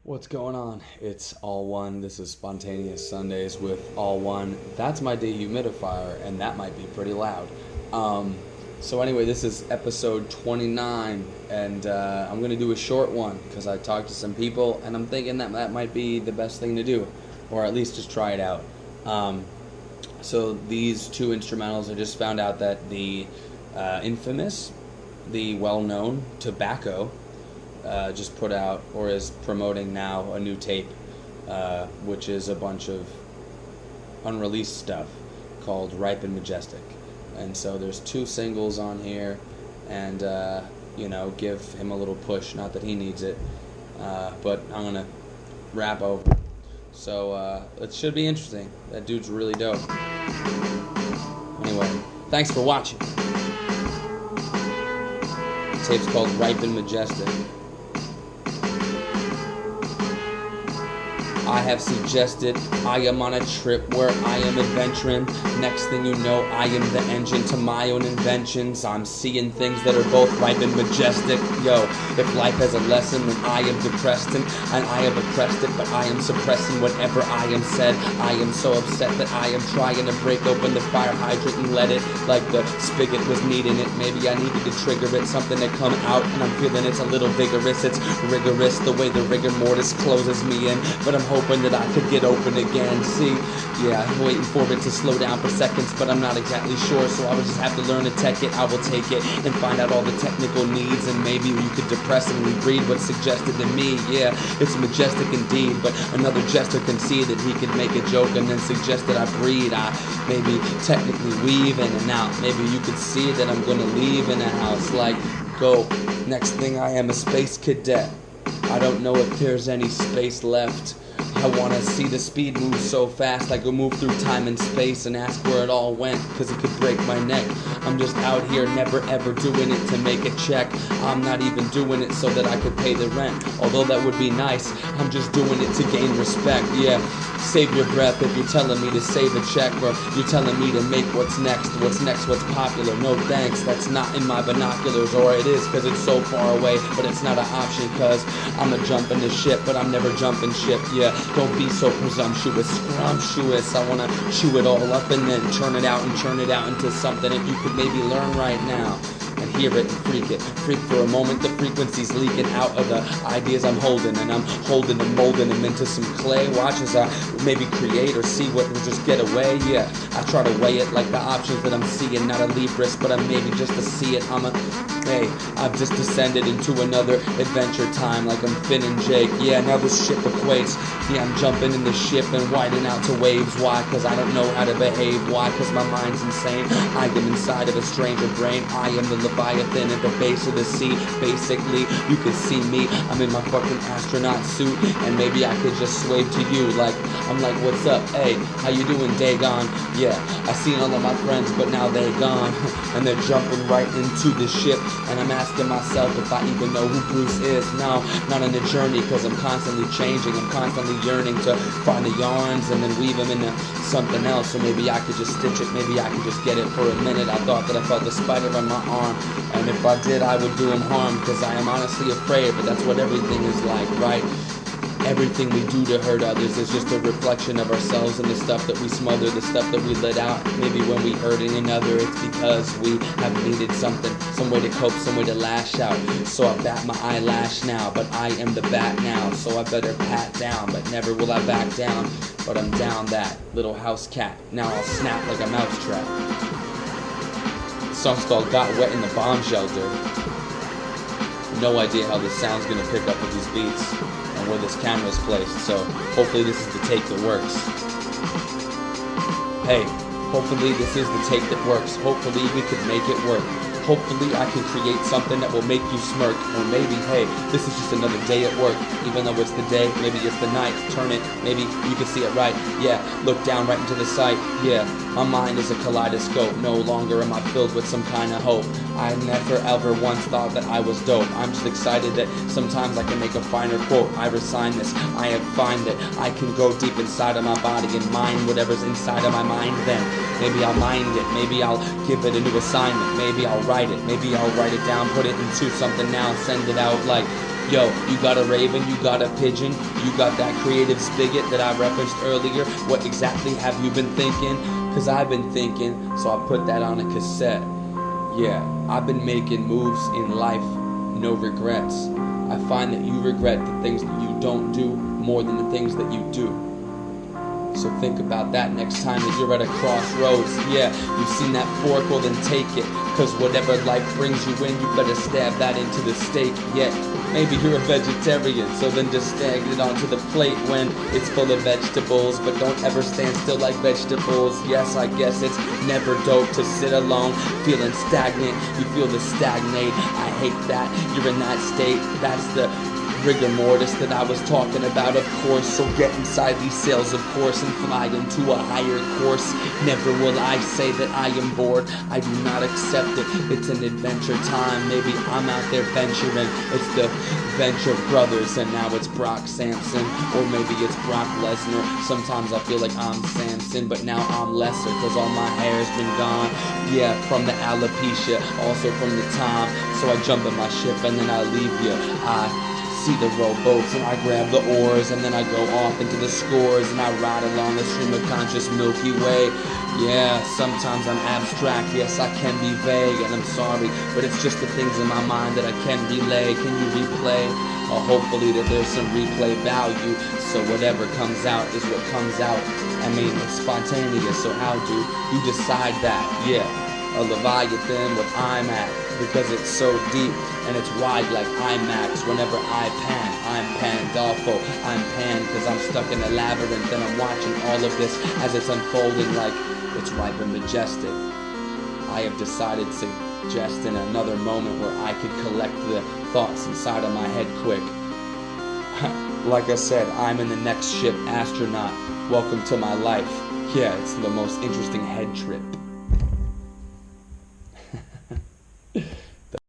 What's going on? It's AllOne. This is Spontaneous Sundays with AllOne. That's my dehumidifier, and that might be pretty loud. So anyway, this is episode 29, and I'm going to do a short one because I talked to some people, and I'm thinking that that might be the best thing to do, or at least just try it out. So these two instrumentals, I just found out that the infamous, the well-known Tobacco, just put out, or is promoting now, a new tape, which is a bunch of unreleased stuff called Ripe and Majestic. And so there's two singles on here, and give him a little push. Not that he needs it, but I'm gonna rap over. So it should be interesting. That dude's really dope. Anyway, thanks for watching. The tape's called Ripe and Majestic. I have suggested I am on a trip where I am adventuring. Next thing you know, I am the engine to my own inventions. I'm seeing things that are both ripe and majestic. Yo, if life has a lesson, then I am depressed and I have oppressed it, but I am suppressing whatever I am said. I am so upset that I am trying to break open the fire hydrant and let it, like the spigot was needing it. Maybe I needed to trigger it, something to come out, and I'm feeling it's a little vigorous. It's rigorous the way the rigor mortis closes me in, but I'm hoping that I could get open again. See, yeah, I'm waiting for it to slow down for seconds, but I'm not exactly sure, so I would just have to learn to tech it. I will take it and find out all the technical needs, and maybe you could depressingly read what's suggested to me. Yeah, it's majestic indeed, but another jester can see that he can make a joke and then suggest that I breed. I maybe technically weave in and out. Maybe you could see that I'm gonna leave in a house like, go. Next thing I am a space cadet. I don't know if there's any space left. I wanna see the speed move so fast I could move through time and space and ask where it all went, cause it could break my neck. I'm just out here never ever doing it to make a check. I'm not even doing it so that I could pay the rent, although that would be nice. I'm just doing it to gain respect. Yeah, save your breath if you're telling me to save a check, or you're telling me to make what's next, what's popular. No thanks, that's not in my binoculars, or it is cause it's so far away, but it's not an option cause I'm a jumping the ship, but I'm never jumping ship. Yeah, don't be so presumptuous, scrumptious. I wanna chew it all up and then churn it out into something that you could maybe learn right now. And hear it and freak it. Freak for a moment, the frequencies leaking out of the ideas I'm holding, and I'm holding and molding them into some clay. Watch as I maybe create or see what will just get away. Yeah, I try to weigh it like the options that I'm seeing. Not a Libris, but I'm maybe just to see it. Hey, I've just descended into another adventure time like I'm Finn and Jake. Yeah, now this ship equates. Yeah, I'm jumping in the ship and widening out to waves. Why? Cause I don't know how to behave. Why? Cause my mind's insane. I am inside of a stranger brain. I am the Leviathan at the base of the sea. Basically, you can see me. I'm in my fucking astronaut suit, and maybe I could just sway to you. Like, I'm like, what's up? Hey, how you doing, Dagon? Yeah, I seen all of my friends, but now they gone. And they're jumping right into the ship. And I'm asking myself if I even know who Bruce is. No, not on a journey, cause I'm constantly changing. I'm constantly yearning to find the yarns and then weave them into something else. So maybe I could just stitch it, maybe I could just get it for a minute. I thought that I felt a spider on my arm, and if I did, I would do him harm, cause I am honestly afraid, but that's what everything is like, right? Everything we do to hurt others is just a reflection of ourselves and the stuff that we smother, the stuff that we let out. Maybe when we hurting another, it's because we have needed something, some way to cope, some way to lash out. So I bat my eyelash now, but I am the bat now, so I better pat down, but never will I back down. But I'm down that little house cat. Now I'll snap like a mousetrap. The song's called Got Wet in the Bomb Shelter. No idea how this sound's gonna pick up with these beats and where this camera's placed, so hopefully this is the take that works. Hey, hopefully this is the take that works. Hopefully we could make it work. Hopefully I can create something that will make you smirk. Or maybe, hey, this is just another day at work. Even though it's the day, maybe it's the night. Turn it, maybe you can see it right. Yeah, look down right into the sight. Yeah, my mind is a kaleidoscope. No longer am I filled with some kind of hope. I never ever once thought that I was dope. I'm just excited that sometimes I can make a finer quote. I resign this. I have find that I can go deep inside of my body and mind whatever's inside of my mind then. Maybe I'll mind it. Maybe I'll give it a new assignment. Maybe I'll write it. Maybe I'll write it down, put it into something now, send it out like Yo, you got a raven, you got a pigeon, you got that creative spigot that I referenced earlier. What exactly have you been thinking? Cause I've been thinking, so I put that on a cassette. Yeah, I've been making moves in life, no regrets. I find that you regret the things that you don't do more than the things that you do. So think about that next time that you're at a crossroads. Yeah, you've seen that fork, well then take it. Cause whatever life brings you in, you better stab that into the steak. Yeah, maybe you're a vegetarian, so then just stand it onto the plate when it's full of vegetables. But don't ever stand still like vegetables. Yes, I guess it's never dope to sit alone, feeling stagnant. You feel the stagnate. I hate that. You're in that state. That's the rigor mortis that I was talking about, of course. So get inside these sails, of course, and fly into a higher course. Never will I say that I am bored. I do not accept it. It's an adventure time. Maybe I'm out there venturing. It's the Venture Brothers, and now it's Brock Sampson, or maybe it's Brock Lesnar. Sometimes I feel like I'm Samson, but now I'm lesser, cause all my hair's been gone. Yeah, from the alopecia, also from the time. So I jump in my ship and then I leave you. I see the rowboats and I grab the oars, and then I go off into the scores and I ride along the stream of conscious Milky Way. Yeah, sometimes I'm abstract, yes I can be vague, and I'm sorry, but it's just the things in my mind that I can relay. Can you replay? Or hopefully that there's some replay value, so whatever comes out is what comes out. I mean, it's spontaneous, so how do you decide that? Yeah, a Leviathan with I'm at, because it's so deep and it's wide like IMAX. Whenever I pan, I'm Pandolfo. I'm pan because I'm stuck in a labyrinth, and I'm watching all of this as it's unfolding like it's ripe and majestic. I have decided to suggest in another moment where I could collect the thoughts inside of my head quick. Like I said, I'm in the next ship, astronaut. Welcome to my life. Yeah, it's the most interesting head trip.